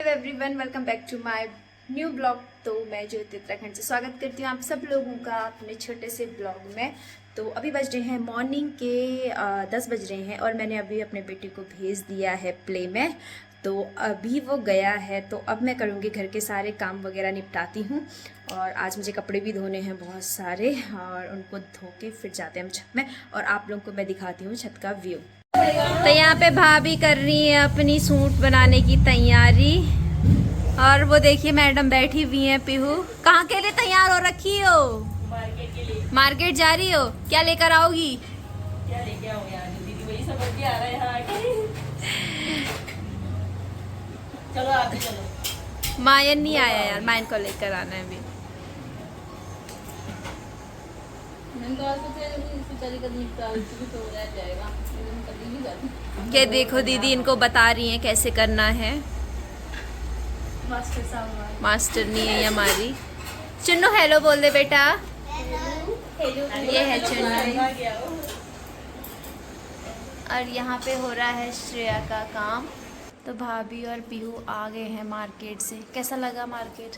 Hello everyone, welcome back to my new blog. तो मैं ज्योति उत्तराखंड से स्वागत करती हूँ आप सब लोगों का अपने छोटे से ब्लॉग में। तो अभी बज रहे हैं मॉर्निंग के 10 बज रहे हैं और मैंने अभी अपने बेटे को भेज दिया है प्ले में। तो अभी वो गया है तो अब मैं करूँगी घर के सारे काम वगैरह निपटाती हूँ। और आज मुझे कपड़े भी धोने हैं बहुत सारे और उनको धो के फिर जाते हैं हम छत में और आप लोगों को मैं दिखाती हूँ छत का व्यू। तो यहाँ पे भाभी कर रही है अपनी सूट बनाने की तैयारी और वो देखिए मैडम बैठी हुई हैं। पीहू कहाँ के लिए तैयार हो रखी हो? मार्केट के लिए। मार्केट जा रही हो? क्या लेकर आओगी? क्या लेके आओ यार, दीदी वही समझ के आ रहा है यहाँ आके। चलो आप भी चलो। मायन नहीं आया यार, मायन को लेकर आना है अभी। ये देखो दीदी इनको बता रही हैं कैसे करना है। मास्टर नहीं है ये हमारी। चुन्नू हेलो बोल दे बेटा। ये है चुन्नू। और यहाँ पे हो रहा है श्रेया का काम। तो भाभी और पीहू आ गए हैं मार्केट से। कैसा लगा मार्केट?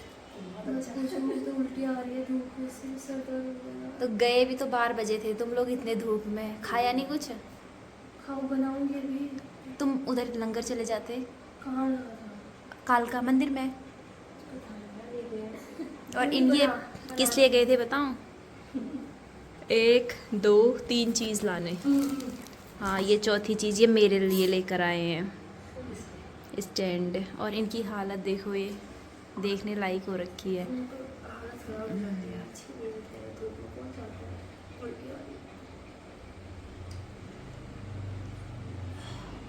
उल्टी आ रही है धूप से, सर दर्द हो रहा है। तो गए भी तो 12 बजे थे, तुम लोग इतने धूप में खाया नहीं कुछ? खाओ बनाऊंगी अभी। तुम उधर लंगर चले जाते। कहाँ लगा था? कालका मंदिर में। और नहीं इनके बना- किस लिए गए थे बताऊं? 1 2 3 चीज़ लाने। हाँ ये चौथी चीज़ ये मेरे लिए लेकर आए हैं। स्टैंड। और इनकी हालत देखो, ये देखने लायक हो रखी है। हालत खराब हो जाती है, अच्छी नहीं होती है, धूप में कौन जाता है? उल्टी आ रही है।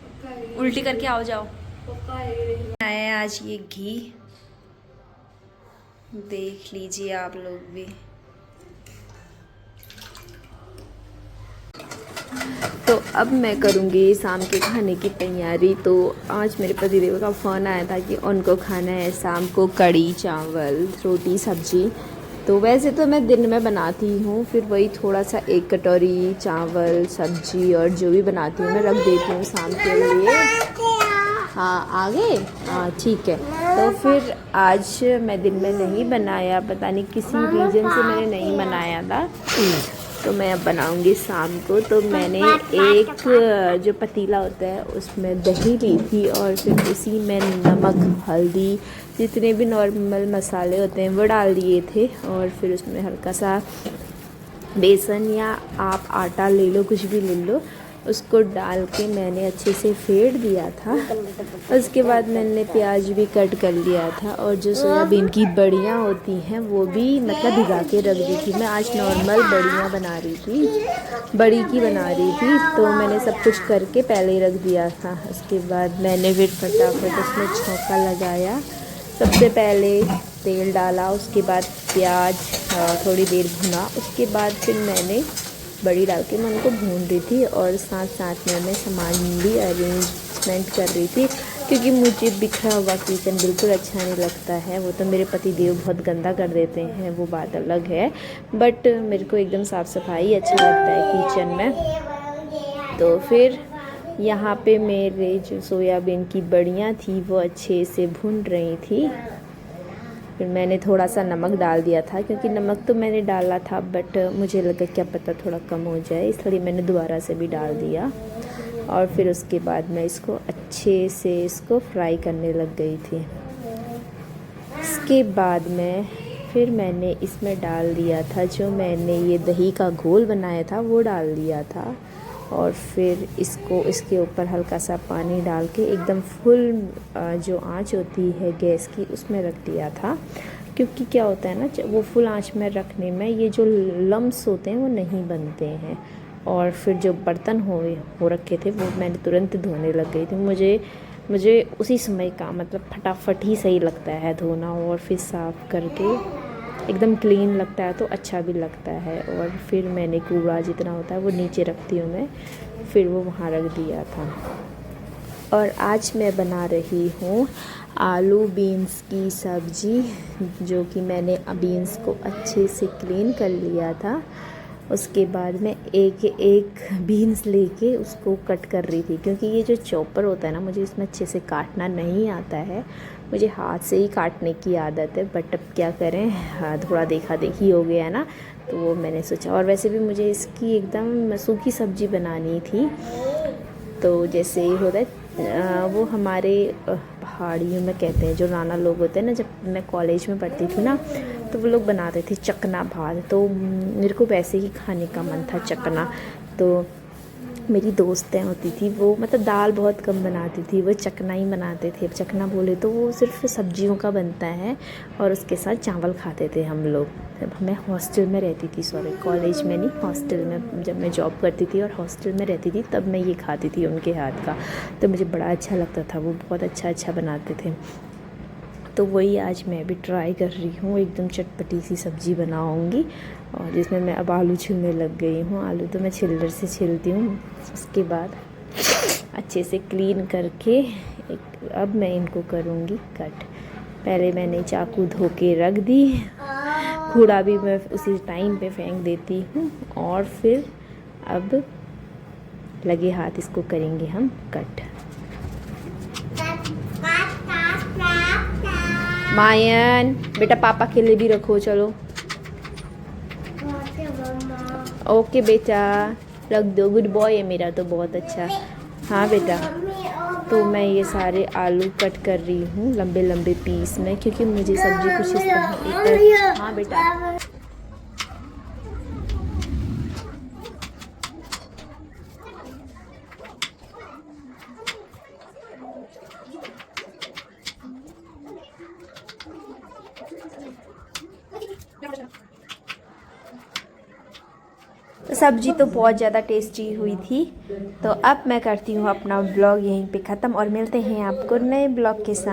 पक्का है ये। उल्टी करके आओ जाओ। पक्का है ये। आया आज ये घी, देख लीजिए आप लोग भी। तो अब मैं करूँगी शाम के खाने की तैयारी। तो आज मेरे पतिदेव का फ़ोन आया था कि उनको खाना है शाम को कढ़ी चावल रोटी सब्जी। तो वैसे तो मैं दिन में बनाती हूँ, फिर वही थोड़ा सा 1 कटोरी चावल सब्जी और जो भी बनाती हूँ मैं रख देती हूँ शाम के लिए। हाँ आ गए, हाँ ठीक है। तो फिर आज मैं दिन में नहीं बनाया, पता नहीं किसी रीज़न से मैंने नहीं बनाया था। तो मैं अब बनाऊंगी शाम को। तो मैंने एक जो पतीला होता है उसमें दही ली थी और फिर उसी में नमक हल्दी जितने भी नॉर्मल मसाले होते हैं वो डाल दिए थे। और फिर उसमें हल्का सा बेसन या आप आटा ले लो, कुछ भी ले लो, उसको डाल के मैंने अच्छे से फेंट दिया था। उसके बाद मैंने प्याज भी कट कर लिया था और जो सोयाबीन की बड़ियाँ होती हैं वो भी मतलब भिगा के रख दी थी। मैं आज नॉर्मल बड़ियाँ बना रही थी, बड़ी की बना रही थी। तो मैंने सब कुछ करके पहले ही रख दिया था। उसके बाद मैंने फिर फटाफट उसमें छौंका लगाया। सबसे पहले तेल डाला, उसके बाद प्याज थोड़ी देर भुना, उसके बाद फिर मैंने बड़ी डाल के मैं उनको भून रही थी और साथ साथ में मैं सामान भी अरेंजमेंट कर रही थी क्योंकि मुझे बिखरा हुआ किचन बिल्कुल अच्छा नहीं लगता है। वो तो मेरे पति देव बहुत गंदा कर देते हैं, वो बात अलग है, बट मेरे को एकदम साफ़ सफाई अच्छा लगता है किचन में। तो फिर यहाँ पे मेरे जो सोयाबीन की बड़ियाँ थी वो अच्छे से भून रही थी। फिर मैंने थोड़ा सा नमक डाल दिया था क्योंकि नमक तो मैंने डाला था बट मुझे लगा क्या पता थोड़ा कम हो जाए, इसलिए मैंने दोबारा से भी डाल दिया। और फिर उसके बाद मैं इसको अच्छे से इसको फ्राई करने लग गई थी। इसके बाद में फिर मैंने इसमें डाल दिया था जो मैंने ये दही का घोल बनाया था वो डाल दिया था। और फिर इसको इसके ऊपर हल्का सा पानी डाल के एकदम फुल जो आंच होती है गैस की उसमें रख दिया था। क्योंकि क्या होता है ना, वो फुल आंच में रखने में ये जो लम्स होते हैं वो नहीं बनते हैं। और फिर जो बर्तन हो रखे थे वो मैंने तुरंत धोने लग गई थी। मुझे उसी समय का मतलब फटाफट ही सही लगता है धोना, और फिर साफ़ करके एकदम क्लीन लगता है तो अच्छा भी लगता है। और फिर मैंने कूड़ा जितना होता है वो नीचे रखती हूँ मैं, फिर वो वहाँ रख दिया था। और आज मैं बना रही हूँ आलू बीन्स की सब्ज़ी, जो कि मैंने बीन्स को अच्छे से क्लीन कर लिया था। उसके बाद मैं एक एक बीन्स लेके उसको कट कर रही थी क्योंकि ये जो चॉपर होता है ना, मुझे इसमें अच्छे से काटना नहीं आता है। मुझे हाथ से ही काटने की आदत है, बट अब क्या करें, हाँ, थोड़ा देखा देखी हो गया है ना, तो वो मैंने सोचा। और वैसे भी मुझे इसकी एकदम सूखी सब्ज़ी बनानी थी। तो जैसे ही होता है वो हमारे पहाड़ियों में कहते हैं, जो नाना लोग होते हैं ना, जब मैं कॉलेज में पढ़ती थी ना, तो वो लोग बनाते थे चकना भात। तो मेरे को वैसे ही खाने का मन था चकना। तो मेरी दोस्तें होती थी, वो मतलब दाल बहुत कम बनाती थी, वो चकना ही बनाते थे। चकना बोले तो वो सिर्फ सब्जियों का बनता है और उसके साथ चावल खाते थे हम लोग। जब मैं हॉस्टल में रहती थी, सॉरी कॉलेज में नहीं, हॉस्टल में, जब मैं जॉब करती थी और हॉस्टल में रहती थी, तब मैं ये खाती थी उनके हाथ का। तो मुझे बड़ा अच्छा लगता था, वो बहुत अच्छा बनाते थे। तो वही आज मैं भी ट्राई कर रही हूँ, एकदम चटपटी सी सब्ज़ी बनाऊँगी। और जिसमें मैं अब आलू छीलने लग गई हूँ। आलू तो मैं छिलर से छीलती हूँ, उसके बाद अच्छे से क्लीन करके अब मैं इनको करूँगी कट। पहले मैंने चाकू धो के रख दी, कूड़ा भी मैं उसी टाइम पे फेंक देती हूँ। और फिर अब लगे हाथ इसको करेंगे हम कट। मायन बेटा, पापा के लिए भी रखो, चलो। ओके बेटा, रख दो, गुड बॉय है मेरा तो, बहुत अच्छा। हाँ बेटा, तो मैं ये सारे आलू कट कर रही हूँ लंबे लंबे पीस में, क्योंकि मुझे सब्ज़ी कुछ इस तरह। हाँ बेटा, तो सब्जी तो बहुत ज़्यादा टेस्टी हुई थी। तो अब मैं करती हूँ अपना ब्लॉग यहीं पे ख़त्म और मिलते हैं आपको नए ब्लॉग के साथ।